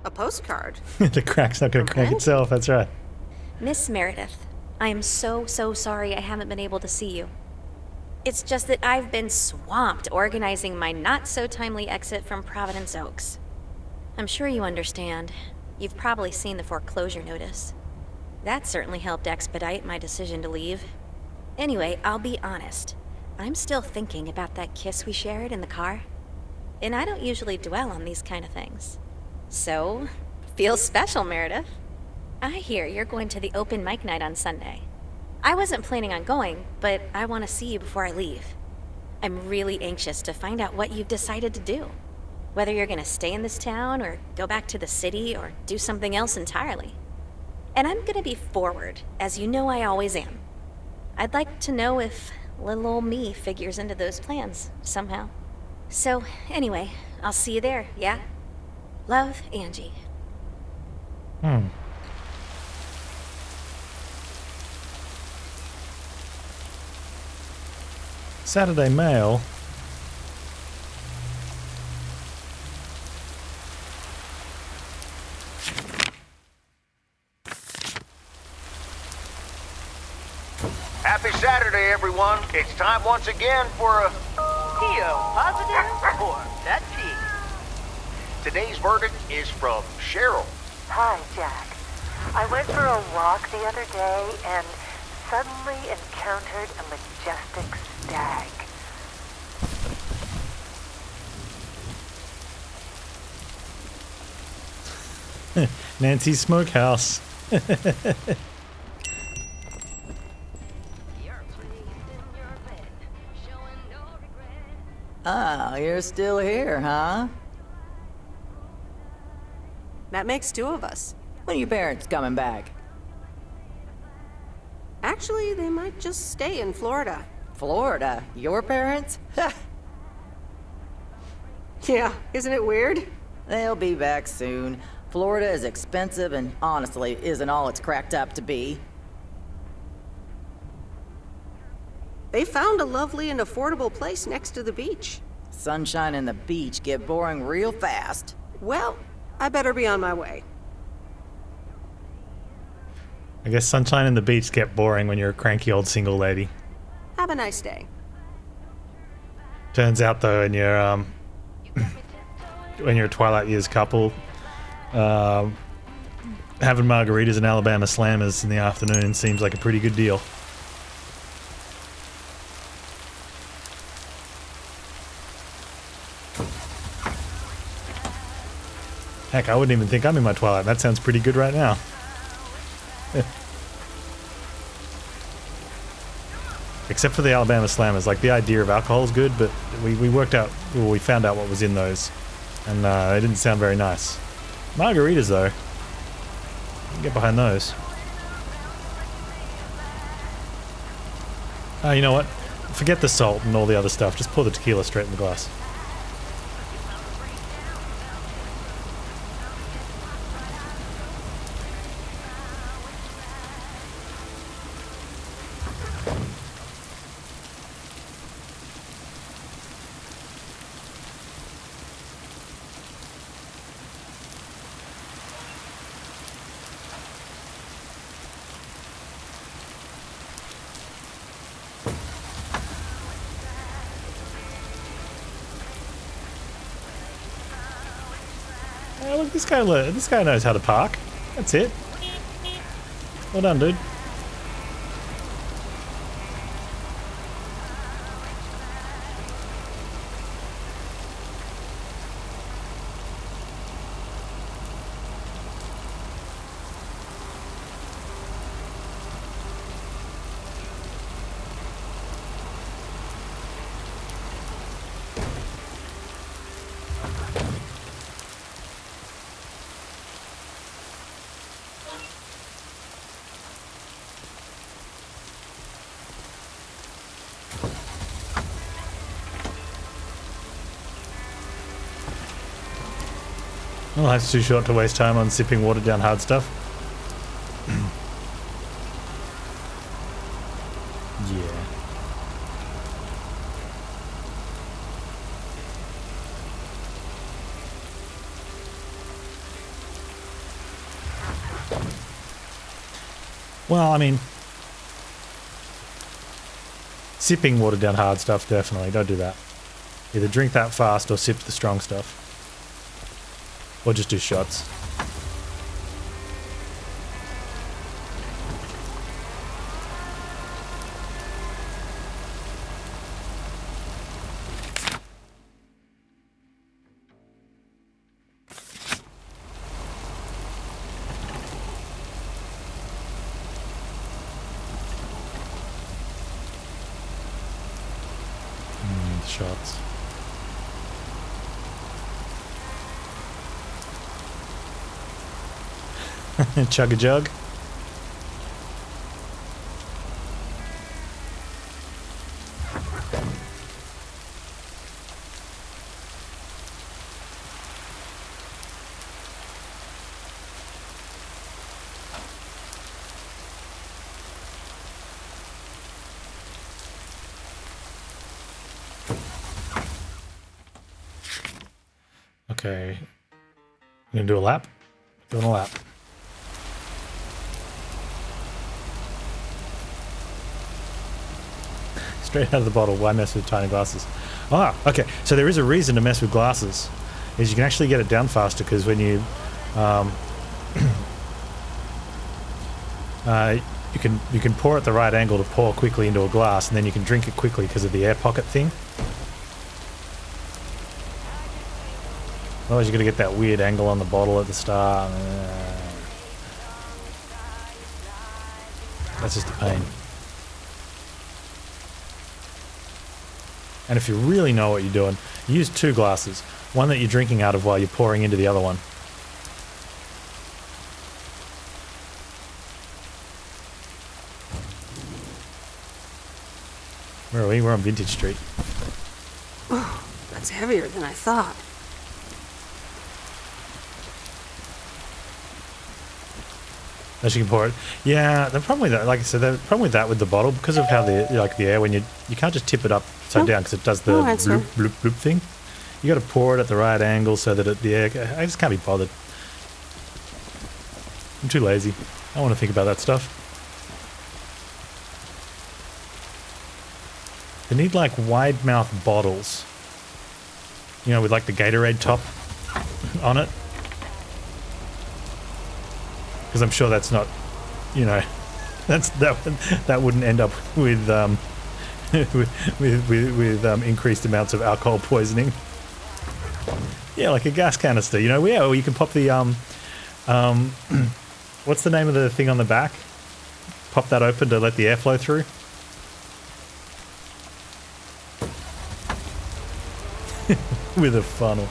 A postcard? The crack's not going to crack itself, that's right. Miss Meredith, I am so sorry I haven't been able to see you. It's just that I've been swamped organizing my not-so-timely exit from Providence Oaks. I'm sure you understand. You've probably seen the foreclosure notice. That certainly helped expedite my decision to leave. Anyway, I'll be honest. I'm still thinking about that kiss we shared in the car. And I don't usually dwell on these kind of things. So, feels special, Meredith. I hear you're going to the open mic night on Sunday. I wasn't planning on going, but I want to see you before I leave. I'm really anxious to find out what you've decided to do. Whether you're going to stay in this town, or go back to the city, or do something else entirely. And I'm going to be forward, as you know I always am. I'd like to know if little old me figures into those plans, somehow. So, anyway, I'll see you there, yeah? Love, Angie. Saturday Mail. Happy Saturday, everyone. It's time once again for a... Theo, positive or that pig? Today's verdict is from Cheryl. Hi, Jack. I went for a walk the other day and suddenly encountered a majestic stag. Nancy's Smokehouse. Ah, you're still here, huh? That makes two of us. When are your parents coming back? Actually, they might just stay in Florida. Florida? Your parents? Yeah, isn't it weird? They'll be back soon. Florida is expensive and honestly isn't all it's cracked up to be. They found a lovely and affordable place next to the beach. Sunshine and the beach get boring real fast. Well, I better be on my way. I guess sunshine and the beach get boring when you're a cranky old single lady. Have a nice day. Turns out though, when you're when you're a Twilight Years couple, having margaritas and Alabama Slammers in the afternoon seems like a pretty good deal. Heck, I wouldn't even think I'm in my Twilight. That sounds pretty good right now. Except for the Alabama Slammers. Like, the idea of alcohol is good, but we worked out, well, we found out what was in those. And they didn't sound very nice. Margaritas, though. You can get behind those. You know what? Forget the salt and all the other stuff. Just pour the tequila straight in the glass. Look, this guy knows how to park. That's it. Well done, dude. Well, life's too short to waste time on sipping watered down hard stuff. Yeah. Well, I mean, sipping watered down hard stuff, definitely. Don't do that. Either drink that fast or sip the strong stuff. Or just do shots. Shots. Chug a jug. Okay. You gonna do a lap? Doing a lap. Straight out of the bottle. Why mess with tiny glasses? Ah, okay. So there is a reason to mess with glasses. Is you can actually get it down faster because when you you can pour at the right angle to pour quickly into a glass, and then you can drink it quickly because of the air pocket thing. Otherwise you're going to get that weird angle on the bottle at the start. That's just a pain. And if you really know what you're doing, use two glasses. One that you're drinking out of while you're pouring into the other one. Where are we? We're on Vintage Street. Oh, that's heavier than I thought. As you can pour it. Yeah, the problem with that, like I said, the problem with that with the bottle, because of how the air, when you can't just tip it upside down because it does the bloop, bloop, bloop thing. You got to pour it at the right angle so that the air. I just can't be bothered. I'm too lazy. I don't want to think about that stuff. They need like wide mouth bottles. You know, with like the Gatorade top on it. Because I'm sure that's not, you know, that wouldn't end up with with increased amounts of alcohol poisoning. Yeah, like a gas canister, you know. Yeah, or you can pop the what's the name of the thing on the back? Pop that open to let the air flow through. With a funnel.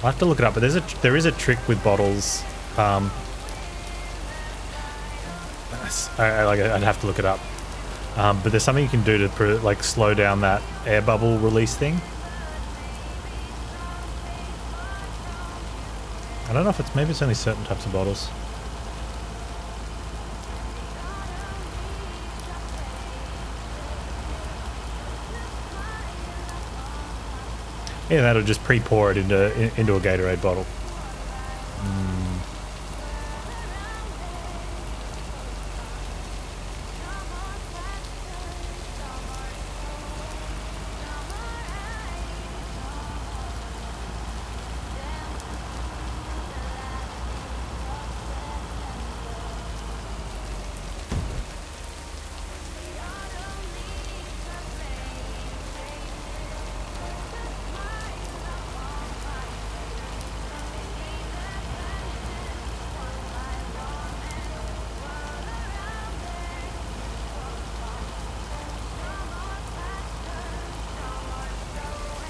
I have to look it up, but there is a trick with bottles. I'd have to look it up. But there's something you can do to like slow down that air bubble release thing. I don't know if maybe it's only certain types of bottles. Yeah, that'll just pre-pour it into a Gatorade bottle.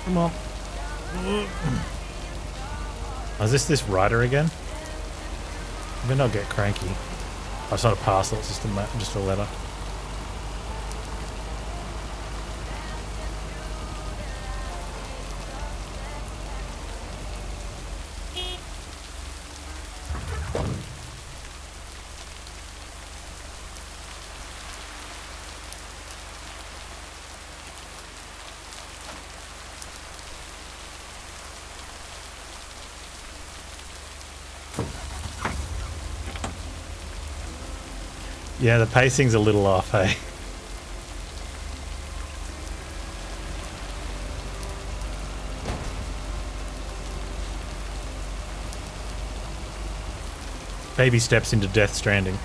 Come on. Oh, is this rider again? Maybe not get cranky. Oh, it's not a parcel, it's just a letter. Yeah, the pacing's a little off, hey? Baby steps into Death Stranding.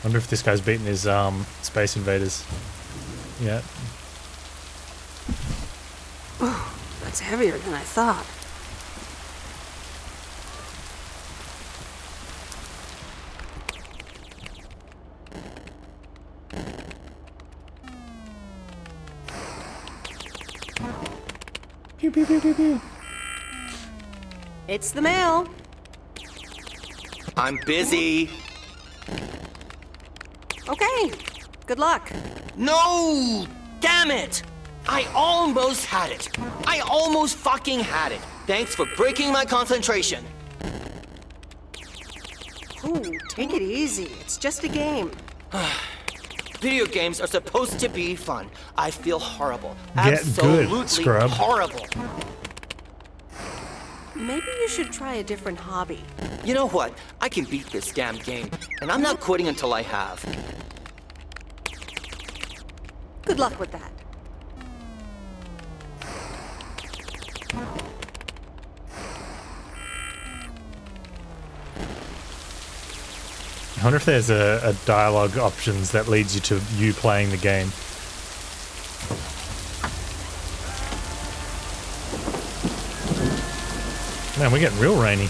Wonder if this guy's beaten his Space Invaders. Yeah. Oh, that's heavier than I thought. Pew, pew, pew, pew, pew. It's the mail. I'm busy. Okay. Good luck. No! Damn it! I almost had it. I almost fucking had it. Thanks for breaking my concentration. Ooh, take it easy. It's just a game. Video games are supposed to be fun. I feel horrible. Get Absolutely good, scrub. horrible. Maybe you should try a different hobby. You know what? I can beat this damn game, and I'm not quitting until I have. Good luck with that. I wonder if there's a dialogue options that leads you to you playing the game. Man, we're getting real rainy.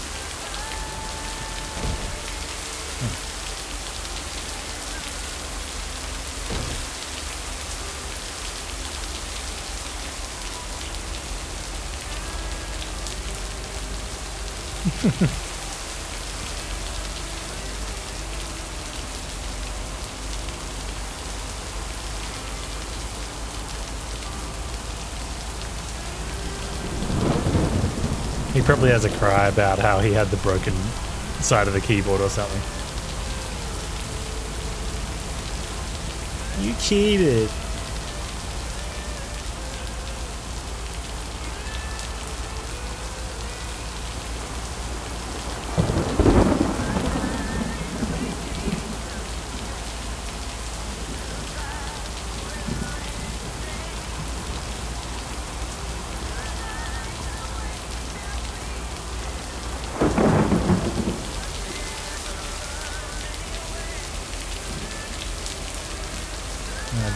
He probably has a cry about how he had the broken side of the keyboard or something. You cheated.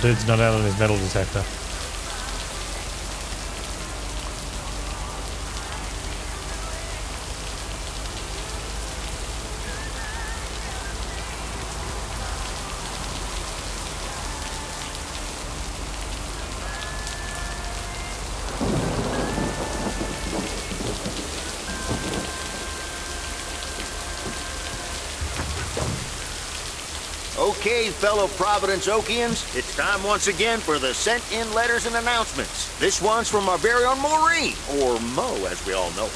Dude's not out on his metal detector. Okay, fellow Providence Oakians, it's time once again for the sent-in letters and announcements. This one's from our very own Maureen, or Mo, as we all know.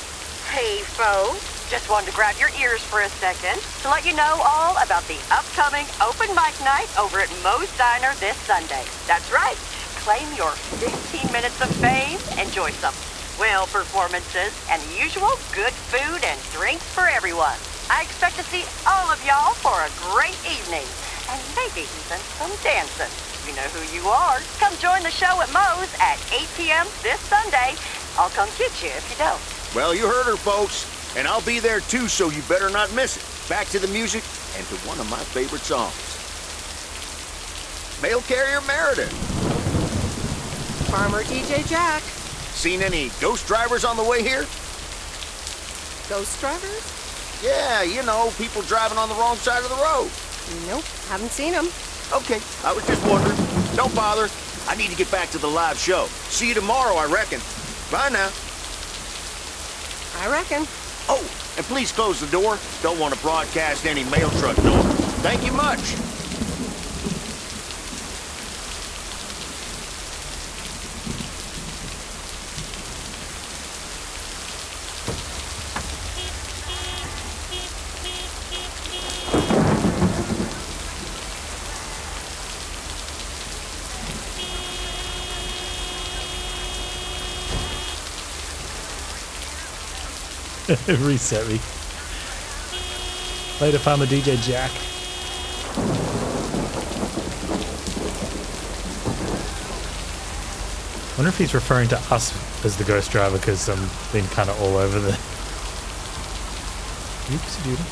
Hey, folks. Just wanted to grab your ears for a second to let you know all about the upcoming open mic night over at Mo's Diner this Sunday. That's right. Claim your 15 minutes of fame. Enjoy some swell performances and the usual good food and drinks for everyone. I expect to see all of y'all for a great evening. And maybe even some dancing. You know who you are. Come join the show at Moe's at 8 p.m. this Sunday. I'll come get you if you don't. Well, you heard her, folks. And I'll be there too, so you better not miss it. Back to the music and to one of my favorite songs. Mail carrier Meredith. Farmer DJ Jack. Seen any ghost drivers on the way here? Ghost drivers? Yeah, you know, people driving on the wrong side of the road. Nope, haven't seen them. Okay, I was just wondering. Don't bother. I need to get back to the live show. See you tomorrow, I reckon. Bye now. I reckon. Oh, and please close the door. Don't want to broadcast any mail truck noise. Thank you much. Reset me. Later, Farmer DJ Jack. Wonder if he's referring to us as the ghost driver because I'm been kind of all over the. Oopsie doodle.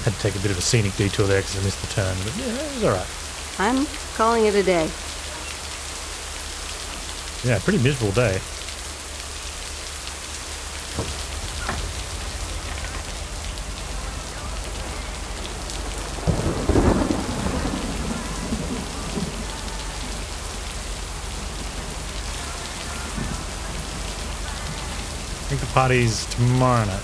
Had to take a bit of a scenic detour there because I missed the turn, but yeah, it was alright. I'm calling it a day. Yeah, pretty miserable day. I think the party's tomorrow night.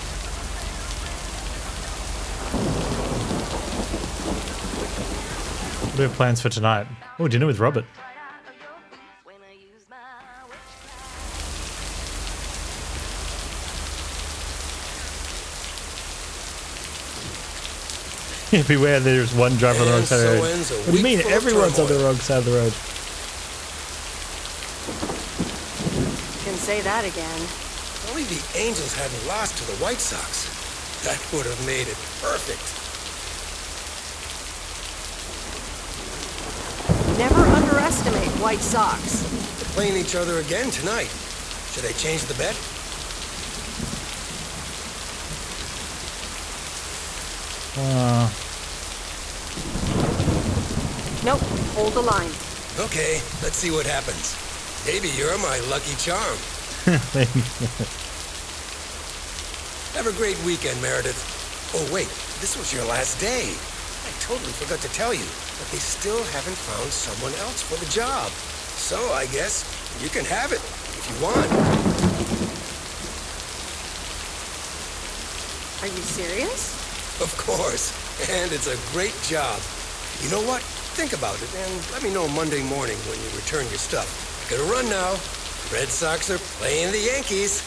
What do we have plans for tonight? Oh, dinner with Robert. Beware, there's one driver on the wrong side of the road. What do you mean? Everyone's on the wrong side of the road. Can say that again. Only the Angels hadn't lost to the White Sox. That would have made it perfect. Never underestimate White Sox. They're playing each other again tonight. Should I change the bet? Nope, hold the line. Okay, let's see what happens. Maybe you're my lucky charm. Have a great weekend, Meredith. Oh, wait, this was your last day. I totally forgot to tell you, but they still haven't found someone else for the job. So I guess you can have it if you want. Are you serious? Of course, and it's a great job. You know what? Think about it and let me know Monday morning when you return your stuff. I gotta run now. Red Sox are playing the Yankees.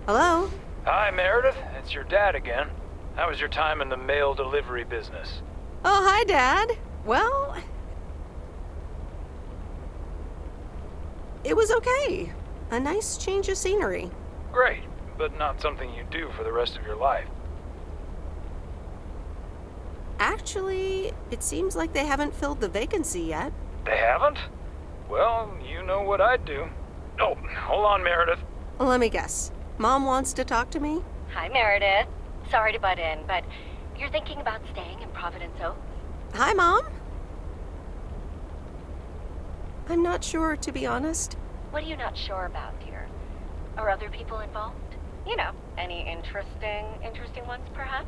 Hello? Hi, Meredith. It's your dad again. How was your time in the mail delivery business? Oh, hi, Dad. Well, It was okay. A nice change of scenery. Great, but not something you do for the rest of your life. Actually, it seems like they haven't filled the vacancy yet. They haven't? Well, you know what I'd do. Oh, hold on, Meredith. Let me guess. Mom wants to talk to me? Hi, Meredith. Sorry to butt in, but you're thinking about staying in Providence Oaks? Hi, Mom. I'm not sure, to be honest. What are you not sure about, dear? Are other people involved? You know, any interesting ones, perhaps?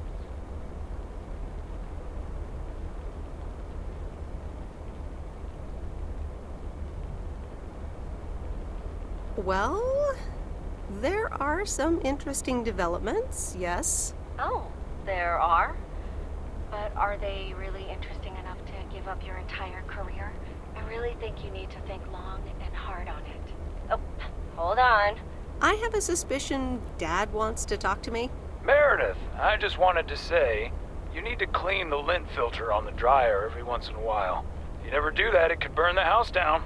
Well, there are some interesting developments, yes. Oh, there are? But are they really interesting enough to give up your entire career? I really think you need to think long and hard on it. Oh, hold on. I have a suspicion Dad wants to talk to me. Meredith, I just wanted to say, you need to clean the lint filter on the dryer every once in a while. If you never do that, it could burn the house down.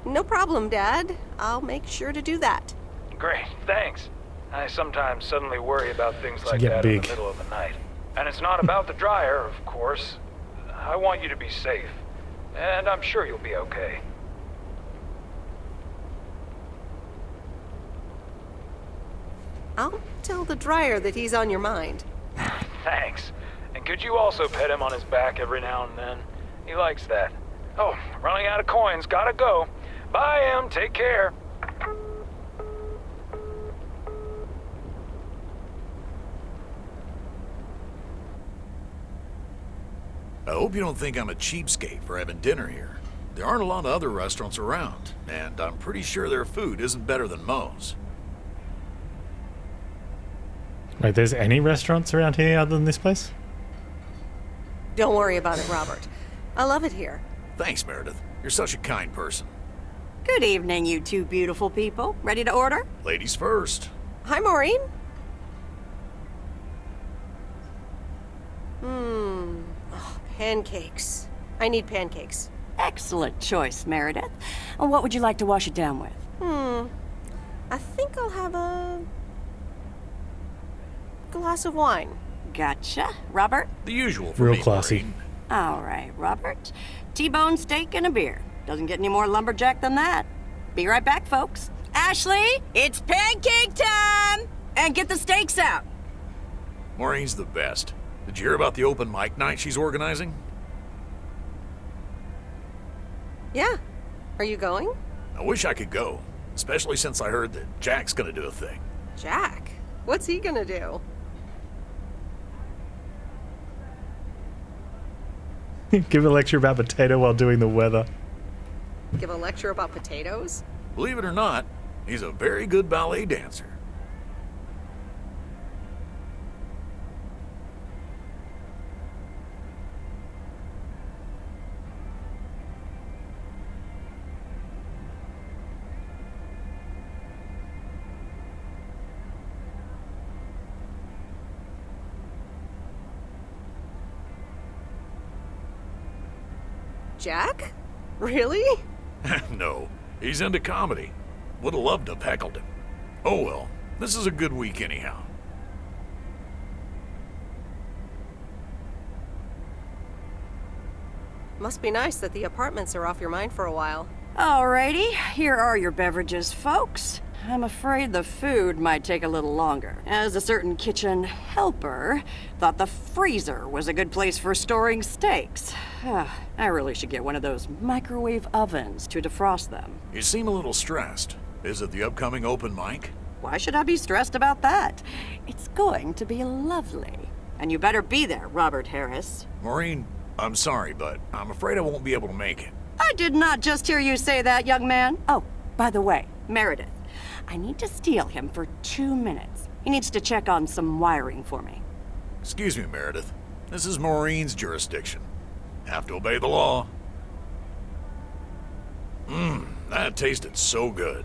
No problem, Dad. I'll make sure to do that. Great, thanks. I sometimes suddenly worry about things like get that in big. the middle of the night. And it's not about the dryer, of course. I want you to be safe. And I'm sure you'll be okay. I'll tell the dryer that he's on your mind. Thanks. And could you also pet him on his back every now and then? He likes that. Oh, running out of coins. Gotta go. Bye, Em. Take care. I hope you don't think I'm a cheapskate for having dinner here. There aren't a lot of other restaurants around, and I'm pretty sure their food isn't better than Moe's. Wait, there's any restaurants around here other than this place? Don't worry about it, Robert. I love it here. Thanks, Meredith. You're such a kind person. Good evening, you two beautiful people. Ready to order? Ladies first. Hi, Maureen. Oh, pancakes. I need pancakes. Excellent choice, Meredith. And what would you like to wash it down with? I think I'll have a glass of wine. Gotcha. Robert? The usual for Real me, classy. Maureen. All right, Robert. T-bone steak and a beer. Doesn't get any more lumberjack than that. Be right back, folks. Ashley, it's pancake time! And get the steaks out. Maureen's the best. Did you hear about the open mic night she's organizing? Yeah. Are you going? I wish I could go, especially since I heard that Jack's gonna do a thing. Jack? What's he gonna do? Give a lecture about potato while doing the weather. Give a lecture about potatoes? Believe it or not, he's a very good ballet dancer. Jack? Really? No, he's into comedy. Would have loved to have heckled him. Oh well, this is a good week anyhow. Must be nice that the apartments are off your mind for a while. Alrighty, here are your beverages, folks. I'm afraid the food might take a little longer, as a certain kitchen helper thought the freezer was a good place for storing steaks. I really should get one of those microwave ovens to defrost them. You seem a little stressed. Is it the upcoming open mic? Why should I be stressed about that? It's going to be lovely. And you better be there, Robert Harris. Maureen, I'm sorry, but I'm afraid I won't be able to make it. I did not just hear you say that, young man. Oh, by the way, Meredith, I need to steal him for 2 minutes. He needs to check on some wiring for me. Excuse me, Meredith. This is Maureen's jurisdiction. Have to obey the law. That tasted so good.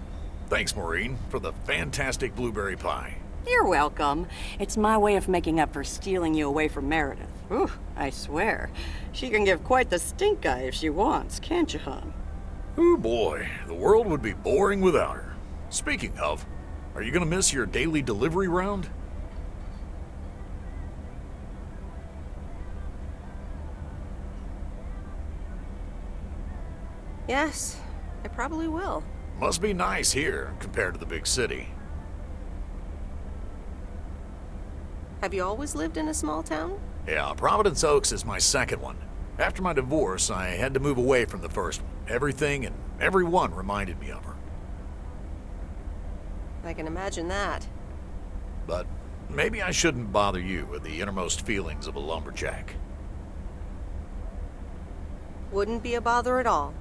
Thanks, Maureen, for the fantastic blueberry pie. You're welcome. It's my way of making up for stealing you away from Meredith. Ooh, I swear. She can give quite the stink eye if she wants, can't you, hon? Oh boy, the world would be boring without her. Speaking of, are you gonna miss your daily delivery round? Yes, I probably will. Must be nice here compared to the big city. Have you always lived in a small town? Yeah, Providence Oaks is my second one. After my divorce, I had to move away from the first one. Everything and everyone reminded me of her. I can imagine that. But maybe I shouldn't bother you with the innermost feelings of a lumberjack. Wouldn't be a bother at all.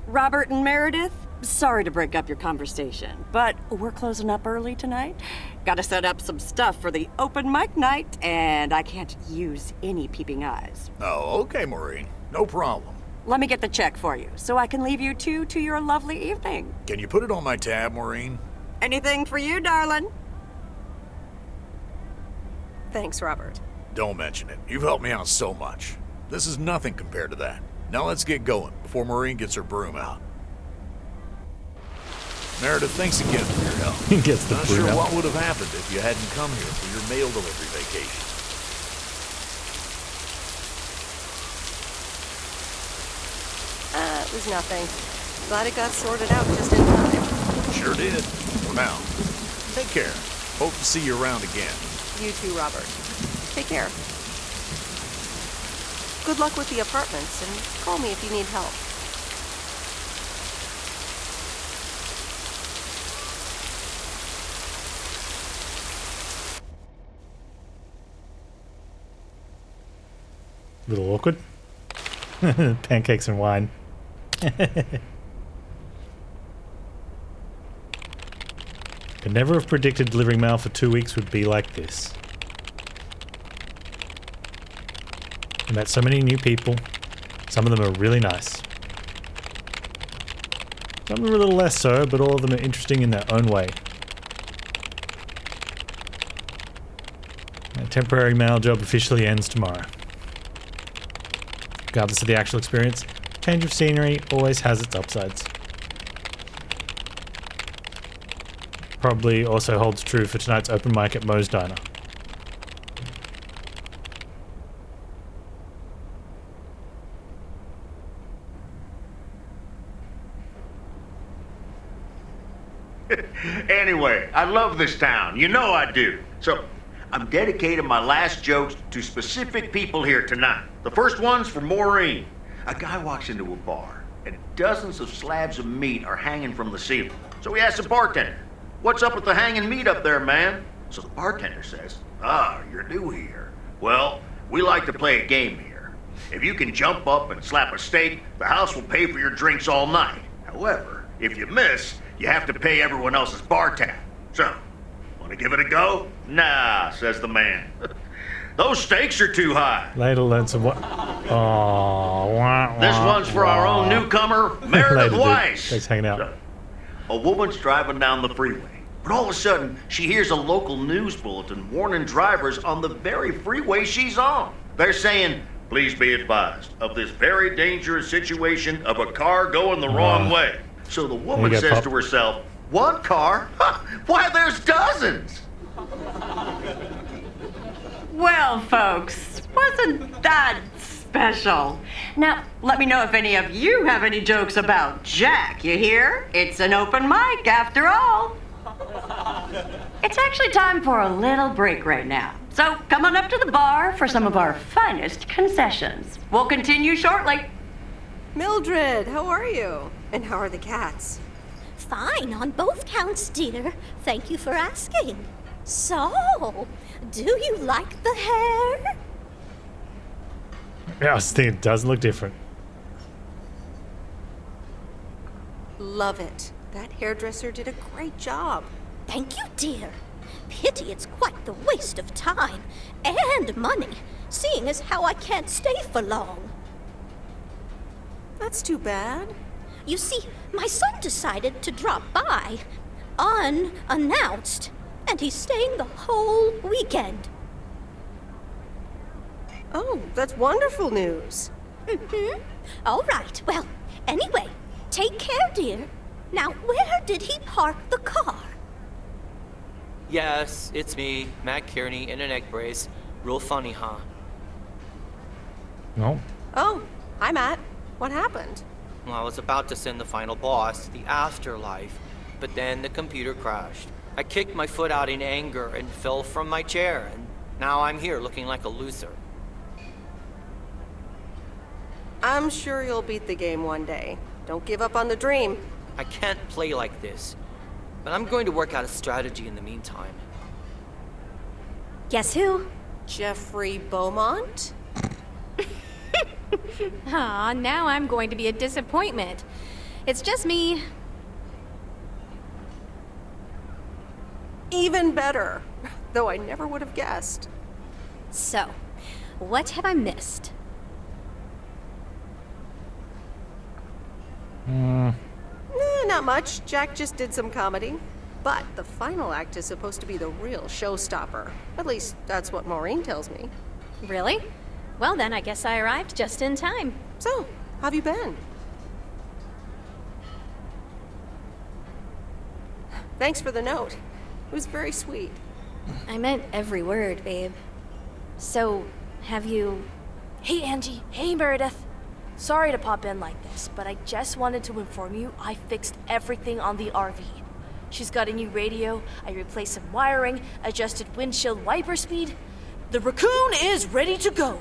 Robert and Meredith, sorry to break up your conversation, but we're closing up early tonight. Gotta set up some stuff for the open mic night, and I can't use any peeping eyes. Oh, okay, Maureen. No problem. Let me get the check for you, so I can leave you two to your lovely evening. Can you put it on my tab, Maureen? Anything for you, darling? Thanks, Robert. Don't mention it. You've helped me out so much. This is nothing compared to that. Now let's get going before Maureen gets her broom out. Meredith, thanks again for your help. He gets the Not broom sure out. what would have happened if you hadn't come here for your mail delivery vacation. It was nothing. Glad it got sorted out just in time. Sure did. For now. Take care. Hope to see you around again. You too, Robert. Take care. Good luck with the apartments, and call me if you need help. A little awkward. Pancakes and wine. Could never have predicted delivering mail for 2 weeks would be like this. I met so many new people. Some of them are really nice. Some are a little less so, but all of them are interesting in their own way. My temporary mail job officially ends tomorrow. Regardless of the actual experience, change of scenery always has its upsides. Probably also holds true for tonight's open mic at Moe's Diner. Anyway, I love this town. You know I do. So, I'm dedicating my last jokes to specific people here tonight. The first one's for Maureen. A guy walks into a bar, and dozens of slabs of meat are hanging from the ceiling. So he asks the bartender, "What's up with the hanging meat up there, man?" So the bartender says, "Ah, you're new here. Well, we like to play a game here. If you can jump up and slap a steak, the house will pay for your drinks all night. However, if you miss, you have to pay everyone else's bar tab. So, want to give it a go?" "Nah," says the man. "Those stakes are too high." Later learn some what? Oh, This one's for our own newcomer, Meredith Weiss. Thanks for hanging out. A woman's driving down the freeway, but all of a sudden, she hears a local news bulletin warning drivers on the very freeway she's on. They're saying, "Please be advised of this very dangerous situation of a car going the wrong way." So the woman There you go, says Pop. to herself, "One car? Why, there's dozens!" Well, folks, wasn't that special? Now, let me know if any of you have any jokes about Jack, you hear? It's an open mic after all. It's actually time for a little break right now. So come on up to the bar for some of our finest concessions. We'll continue shortly. Mildred, how are you? And how are the cats? Fine on both counts, dear. Thank you for asking. So, do you like the hair? Yeah, I was thinking it does look different. Love it. That hairdresser did a great job. Thank you, dear. Pity it's quite the waste of time and money, seeing as how I can't stay for long. That's too bad. You see, my son decided to drop by, unannounced, and he's staying the whole weekend. Oh, that's wonderful news. Mm-hmm. All right, well, anyway, take care, dear. Now, where did he park the car? Yes, it's me, Matt Kearney, in a neck brace. Real funny, huh? No. Oh, hi, Matt. What happened? Well, I was about to send the final boss to the afterlife, but then the computer crashed. I kicked my foot out in anger and fell from my chair, and now I'm here looking like a loser. I'm sure you'll beat the game one day. Don't give up on the dream. I can't play like this, but I'm going to work out a strategy in the meantime. Guess who? Jeffrey Beaumont? Aw, now I'm going to be a disappointment. It's just me. Even better. Though I never would have guessed. So, what have I missed? Not much. Jack just did some comedy. But the final act is supposed to be the real showstopper. At least, that's what Maureen tells me. Really? Well then, I guess I arrived just in time. So, how've you been? Thanks for the note. It was very sweet. I meant every word, babe. So, have you... Hey, Angie. Hey, Meredith. Sorry to pop in like this, but I just wanted to inform you I fixed everything on the RV. She's got a new radio, I replaced some wiring, adjusted windshield wiper speed. The raccoon is ready to go.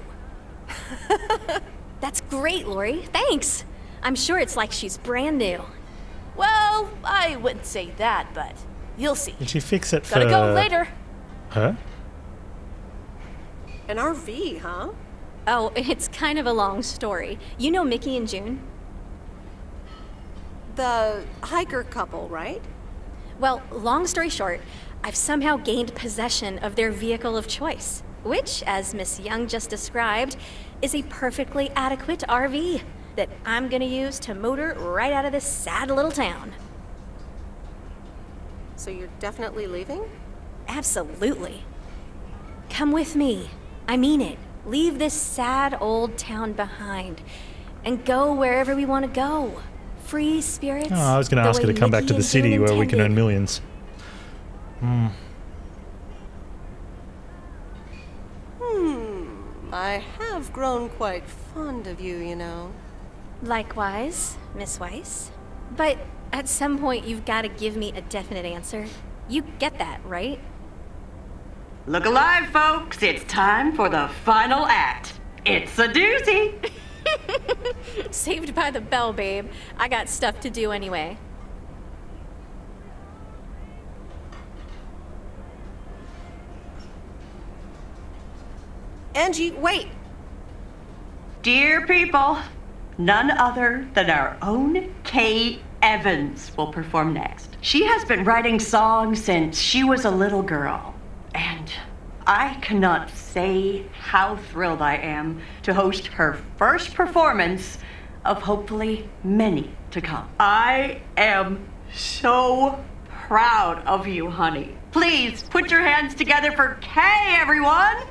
That's great, Lori. Thanks. I'm sure it's like she's brand new. Well, I wouldn't say that, but you'll see. Did she fix it for... Gotta go later. Huh? An RV, huh? Oh, it's kind of a long story. You know Mickey and June? The hiker couple, right? Well, long story short, I've somehow gained possession of their vehicle of choice, which, as Miss Young just described, is a perfectly adequate RV that I'm gonna use to motor right out of this sad little town. So you're definitely leaving? Absolutely. Come with me. I mean it. Leave this sad old town behind and go wherever we want to go. Free spirits. Oh, I was going to ask her to come back to the city where we can earn millions. I have grown quite fond of you, you know. Likewise, Miss Weiss. But at some point, you've got to give me a definite answer. You get that, right? Look alive, folks. It's time for the final act. It's a doozy. Saved by the bell, babe. I got stuff to do anyway. Angie, wait! Dear people, none other than our own Kay Evans will perform next. She has been writing songs since she was a little girl, and I cannot say how thrilled I am to host her first performance of hopefully many to come. I am so proud of you, honey. Please put your hands together for Kay, everyone!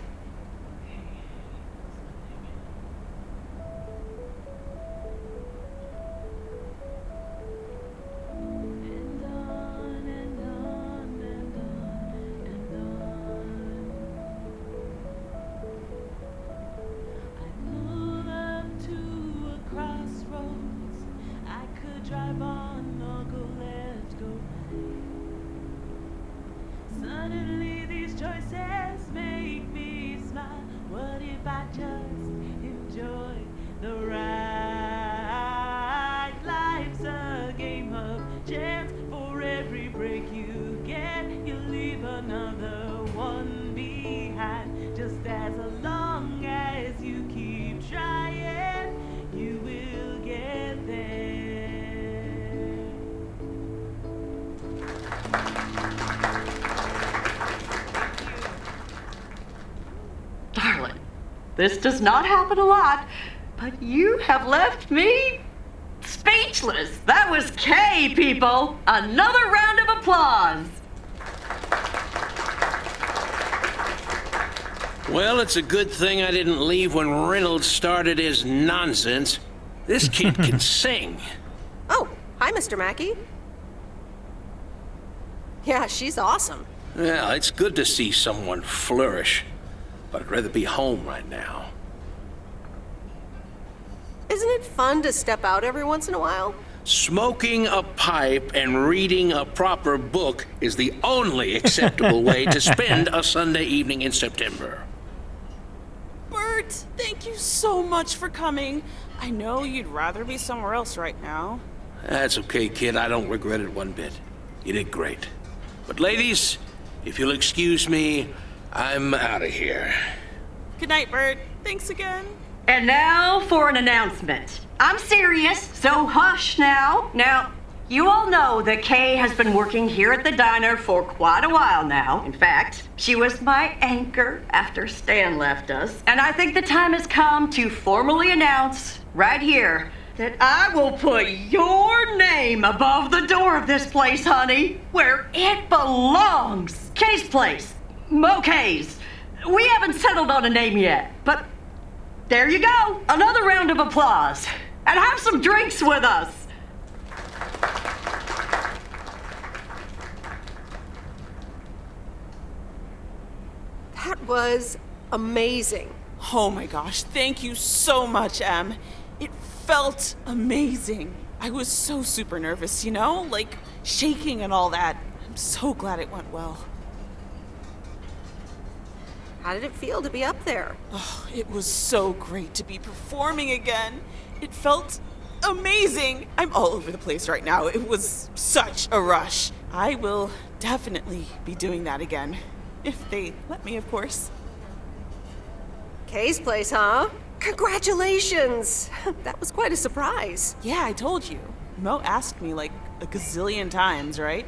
Drive on or go left, go right. Suddenly these choices make me smile. What if I just enjoy the ride? Life's a game of chance. For every break you get, you leave another one behind. Just as long as you keep trying, you will get there. Darling, this does not happen a lot, but you have left me speechless. That was Kay, people. Another round of applause. Well, it's a good thing I didn't leave when Reynolds started his nonsense. This kid can sing. Oh, hi, Mr. Mackey. Yeah, she's awesome. Well, it's good to see someone flourish, but I'd rather be home right now. Isn't it fun to step out every once in a while? Smoking a pipe and reading a proper book is the only acceptable way to spend a Sunday evening in September. Bert, thank you so much for coming. I know you'd rather be somewhere else right now. That's okay, kid. I don't regret it one bit. You did great. But ladies, if you'll excuse me, I'm out of here. Good night, Bert. Thanks again. And now for an announcement. I'm serious, so hush now. Now, you all know that Kay has been working here at the diner for quite a while now. In fact, she was my anchor after Stan left us. And I think the time has come to formally announce right here that I will put your name above the door of this place, honey, where it belongs. Kay's Place. Mo Kay's. We haven't settled on a name yet, but there you go. Another round of applause. And have some drinks with us. That was amazing. Oh my gosh, thank you so much, Em. It felt amazing. I was so super nervous, you know? Like, shaking and all that. I'm so glad it went well. How did it feel to be up there? Oh, it was so great to be performing again. It felt amazing. I'm all over the place right now. It was such a rush. I will definitely be doing that again. If they let me, of course. Kay's Place, huh? Congratulations! That was quite a surprise. Yeah, I told you. Mo asked me like a gazillion times, right?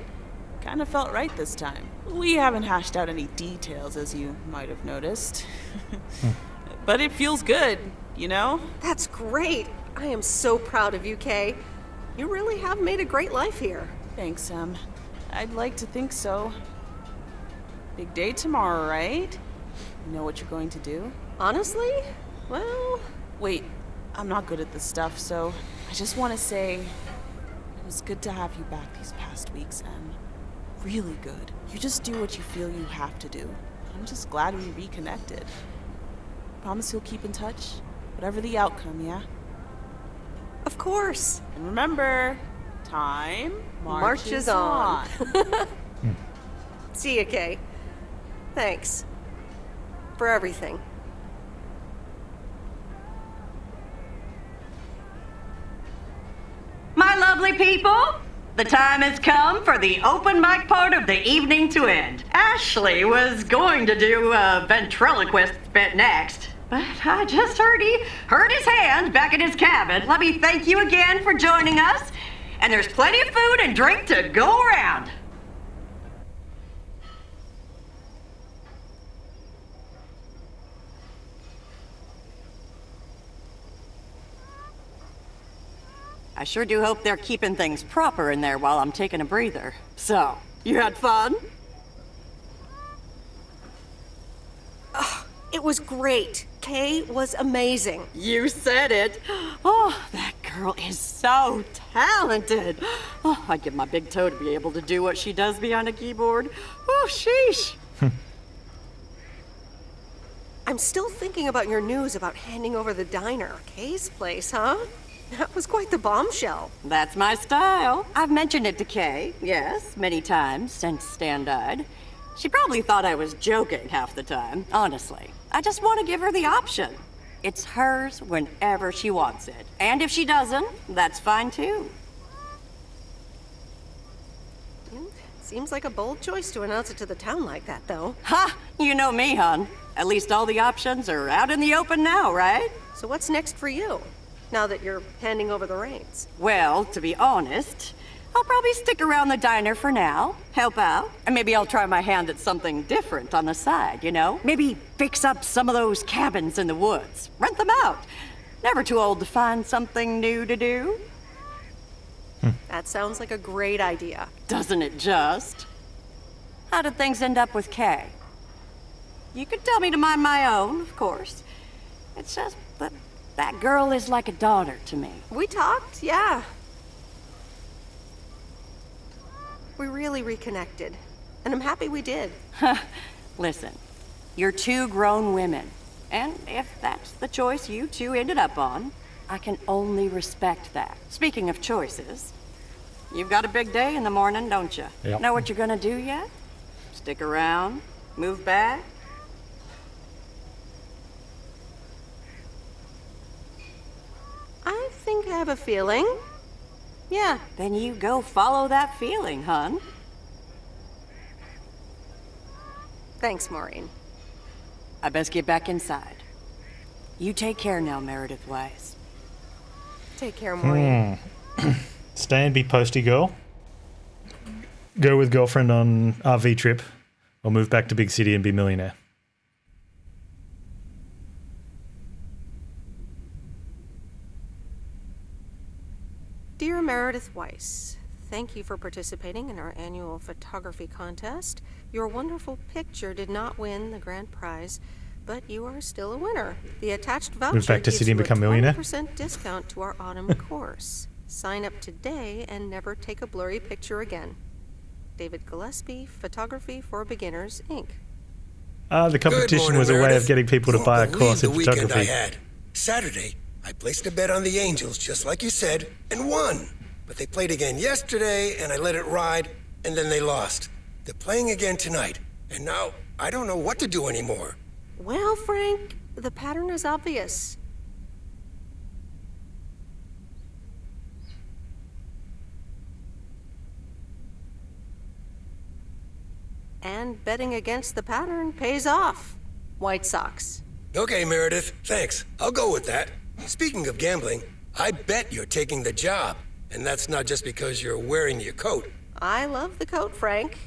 Kinda felt right this time. We haven't hashed out any details, as you might have noticed. But it feels good, you know? That's great. I am so proud of you, Kay. You really have made a great life here. Thanks, Em. I'd like to think so. Big day tomorrow, right? You know what you're going to do? Honestly? Well... Wait, I'm not good at this stuff, so I just want to say it was good to have you back these past weeks, Em. Really good. You just do what you feel you have to do. I'm just glad we reconnected. Promise you'll keep in touch, whatever the outcome, yeah? Of course. And remember, time marches on. See ya, Kay. Thanks. For everything. My lovely people, the time has come for the open mic part of the evening to end. Ashley was going to do a ventriloquist bit next, but I just heard he hurt his hand back in his cabin. Let me thank you again for joining us, and there's plenty of food and drink to go around. I sure do hope they're keeping things proper in there while I'm taking a breather. So, you had fun? Oh, it was great. Kay was amazing. You said it. Oh, that girl is so talented. Oh, I'd give my big toe to be able to do what she does behind a keyboard. Oh, sheesh. I'm still thinking about your news about handing over the diner. Kay's Place, huh? That was quite the bombshell. That's my style. I've mentioned it to Kay, yes, many times since Stan died. She probably thought I was joking half the time, honestly. I just want to give her the option. It's hers whenever she wants it. And if she doesn't, that's fine too. Seems like a bold choice to announce it to the town like that, though. Ha! You know me, hon. At least all the options are out in the open now, right? So what's next for you, now that you're handing over the reins? Well, to be honest, I'll probably stick around the diner for now, help out, and maybe I'll try my hand at something different on the side, you know? Maybe fix up some of those cabins in the woods, rent them out. Never too old to find something new to do. That sounds like a great idea. Doesn't it just? How did things end up with Kay? You can tell me to mind my own, of course. It's just that girl is like a daughter to me. We talked, yeah. We really reconnected. And I'm happy we did. Listen, you're two grown women. And if that's the choice you two ended up on, I can only respect that. Speaking of choices, you've got a big day in the morning, don't you? Yep. Know what you're gonna do yet? Stick around? Move back? I think I have a feeling. Yeah. Then you go follow that feeling, hun. Thanks, Maureen. I best get back inside. You take care now, Meredith Weiss. Take care, Maureen. Stay and be posty girl. Go with girlfriend on RV trip. Or move back to big city and be millionaire. Dear Meredith Weiss, thank you for participating in our annual photography contest. Your wonderful picture did not win the grand prize, but you are still a winner. The attached voucher Move back to gives city and you become a millionaire? 20% discount to our autumn course. Sign up today and never take a blurry picture again. David Gillespie, Photography for Beginners, Inc. The competition was a way of getting people to buy a course in the weekend I photography. had. Saturday, I placed a bet on the Angels, just like you said, and won. But they played again yesterday, and I let it ride, and then they lost. They're playing again tonight, and now I don't know what to do anymore. Well, Frank, the pattern is obvious. And betting against the pattern pays off. White Sox. Okay, Meredith, thanks. I'll go with that. Speaking of gambling, I bet you're taking the job. And that's not just because you're wearing your coat. I love the coat, Frank.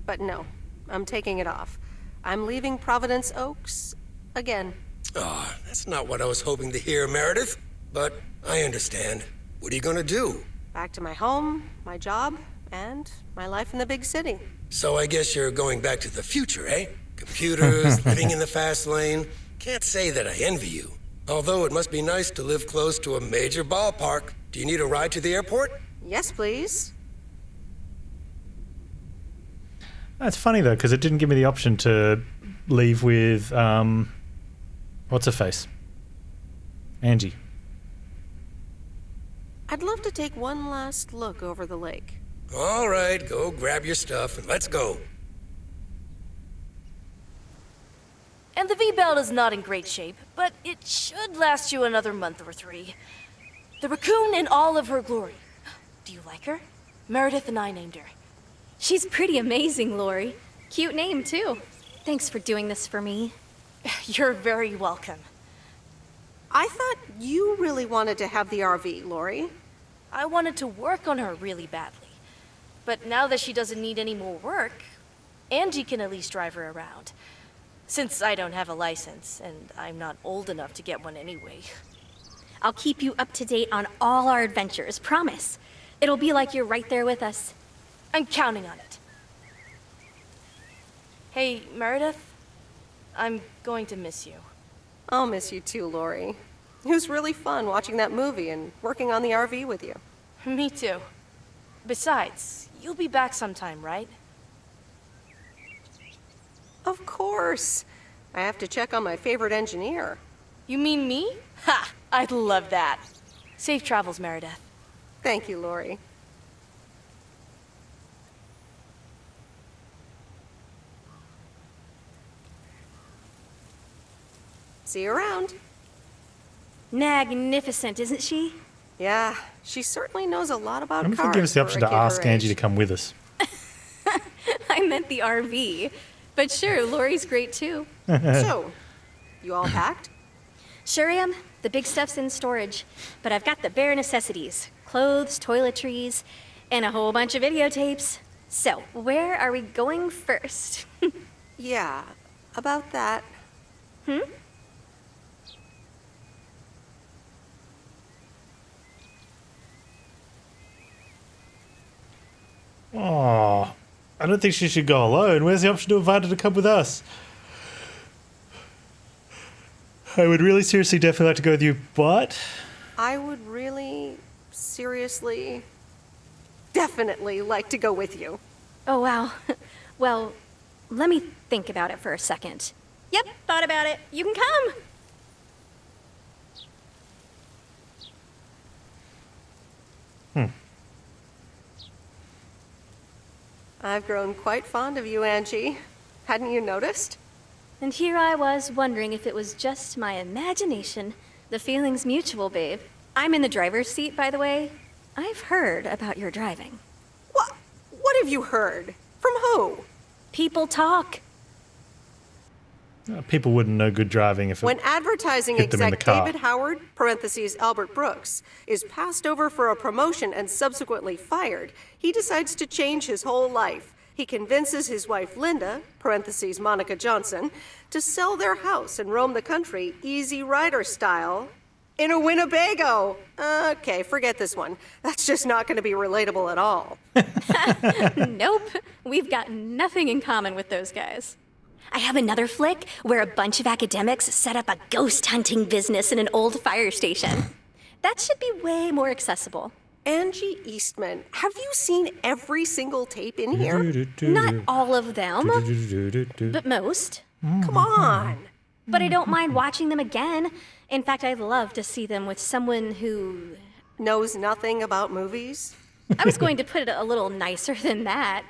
But no, I'm taking it off. I'm leaving Providence Oaks again. Oh, that's not what I was hoping to hear, Meredith. But I understand. What are you gonna do? Back to my home, my job, and my life in the big city. So I guess you're going back to the future, eh? Computers, living in the fast lane. Can't say that I envy you. Although it must be nice to live close to a major ballpark. Do you need a ride to the airport? Yes, please. That's funny though, because it didn't give me the option to leave with what's her face? Angie. I'd love to take one last look over the lake. All right, go grab your stuff and let's go. And the V-belt is not in great shape, but it should last you another month or 3. The raccoon in all of her glory. Do you like her? Meredith and I named her. She's pretty amazing, Lori. Cute name, too. Thanks for doing this for me. You're very welcome. I thought you really wanted to have the RV, Lori. I wanted to work on her really badly. But now that she doesn't need any more work, Angie can at least drive her around. Since I don't have a license, and I'm not old enough to get one anyway. I'll keep you up to date on all our adventures, promise. It'll be like you're right there with us. I'm counting on it. Hey, Meredith, I'm going to miss you. I'll miss you too, Lori. It was really fun watching that movie and working on the RV with you. Me too. Besides, you'll be back sometime, right? Of course. I have to check on my favorite engineer. You mean me? Ha! I'd love that. Safe travels, Meredith. Thank you, Lori. See you around. Magnificent, isn't she? Yeah, she certainly knows a lot about I wonder if cars. it gave us the for option a to kid her ask Angie to age. come with us. I meant the RV. But sure, Lori's great too. So, you all packed? Sure am. The big stuff's in storage. But I've got the bare necessities. Clothes, toiletries, and a whole bunch of videotapes. So, where are we going first? Yeah, about that. Oh, I don't think she should go alone. Where's the option to invite her to come with us? I would really seriously definitely like to go with you, but... I would really, seriously, definitely like to go with you. Oh, wow. Well, let me think about it for a second. Yep, thought about it. You can come. I've grown quite fond of you, Angie. Hadn't you noticed? And here I was wondering if it was just my imagination. The feeling's mutual, babe. I'm in the driver's seat, by the way. I've heard about your driving. What have you heard? From who? People talk. People wouldn't know good driving if it When advertising hit them in the exec car. David Howard, parentheses Albert Brooks, is passed over for a promotion and subsequently fired, he decides to change his whole life. He convinces his wife Linda, parentheses Monica Johnson, to sell their house and roam the country, Easy Rider style, in a Winnebago. Okay, forget this one. That's just not going to be relatable at all. Nope. We've got nothing in common with those guys. I have another flick where a bunch of academics set up a ghost hunting business in an old fire station. That should be way more accessible. Angie Eastman, have you seen every single tape in here? Not all of them, but most. Come on. But I don't mind watching them again. In fact, I'd love to see them with someone who... knows nothing about movies? I was going to put it a little nicer than that.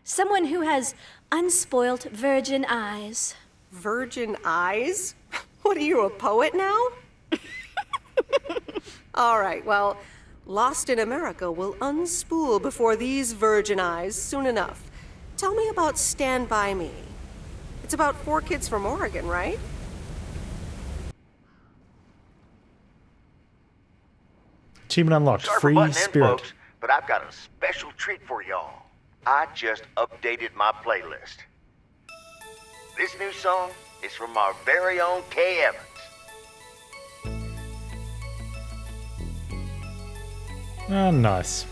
Someone who has unspoilt virgin eyes. Virgin eyes? What are you, a poet now? All right, well, Lost in America will unspool before these virgin eyes soon enough. Tell me about Stand By Me. It's about 4 kids from Oregon, right? Achievement unlocked. Sorry for Free butting in, spirit. folks, but I've got a special treat for y'all. I just updated my playlist. This new song is from our very own Kay Evans. Oh, nice.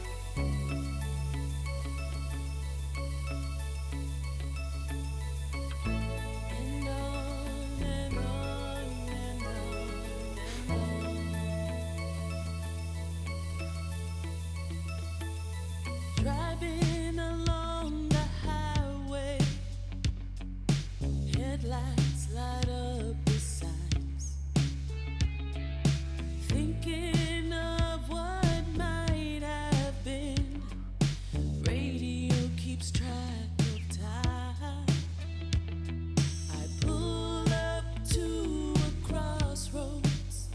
Driving along the highway, headlights light up the signs. Thinking of what might have been. Radio keeps track of time. I pull up to a crossroads.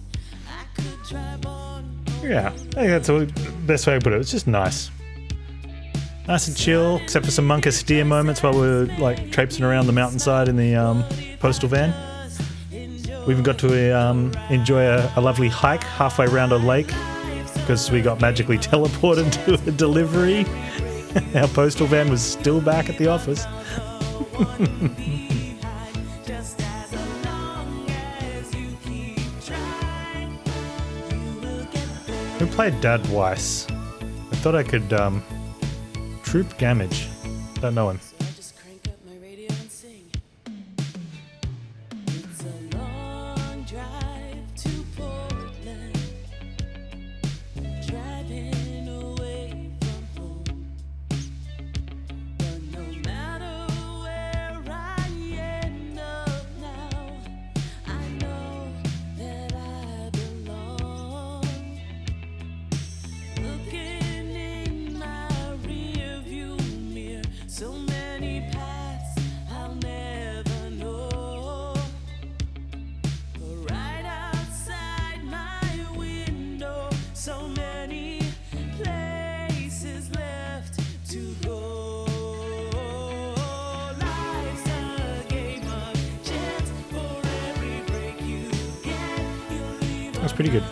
I could drive on. Yeah, I think that's the best way to put it. It's just nice. Nice and chill, except for some Monka Steer moments while we're like traipsing around the mountainside in the postal van. We even got to enjoy a lovely hike halfway around a lake because we got magically teleported to a delivery. Our postal van was still back at the office. Who played Dad Weiss? I thought I could Troop Gamage. Don't know him. That's pretty good.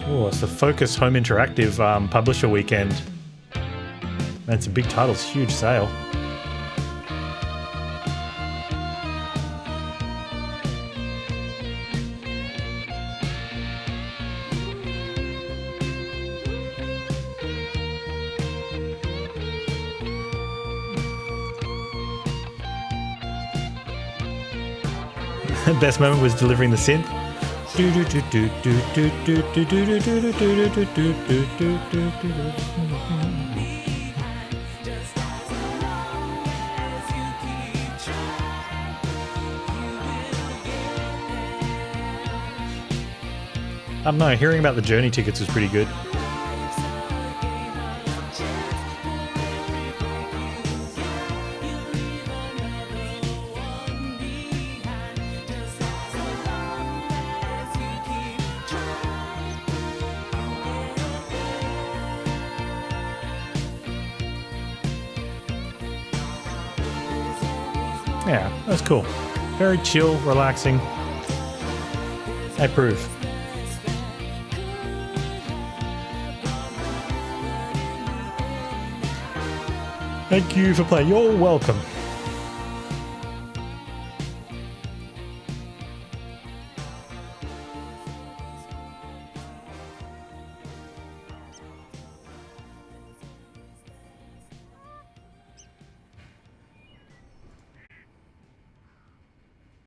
Oh, it's the Focus Home Interactive Publisher Weekend. Man, some big titles, huge sale. The best moment was delivering the synth. I don't know, hearing about the Journey tickets was pretty good. Yeah, that's cool. Very chill, relaxing. I approve. Thank you for playing. You're welcome.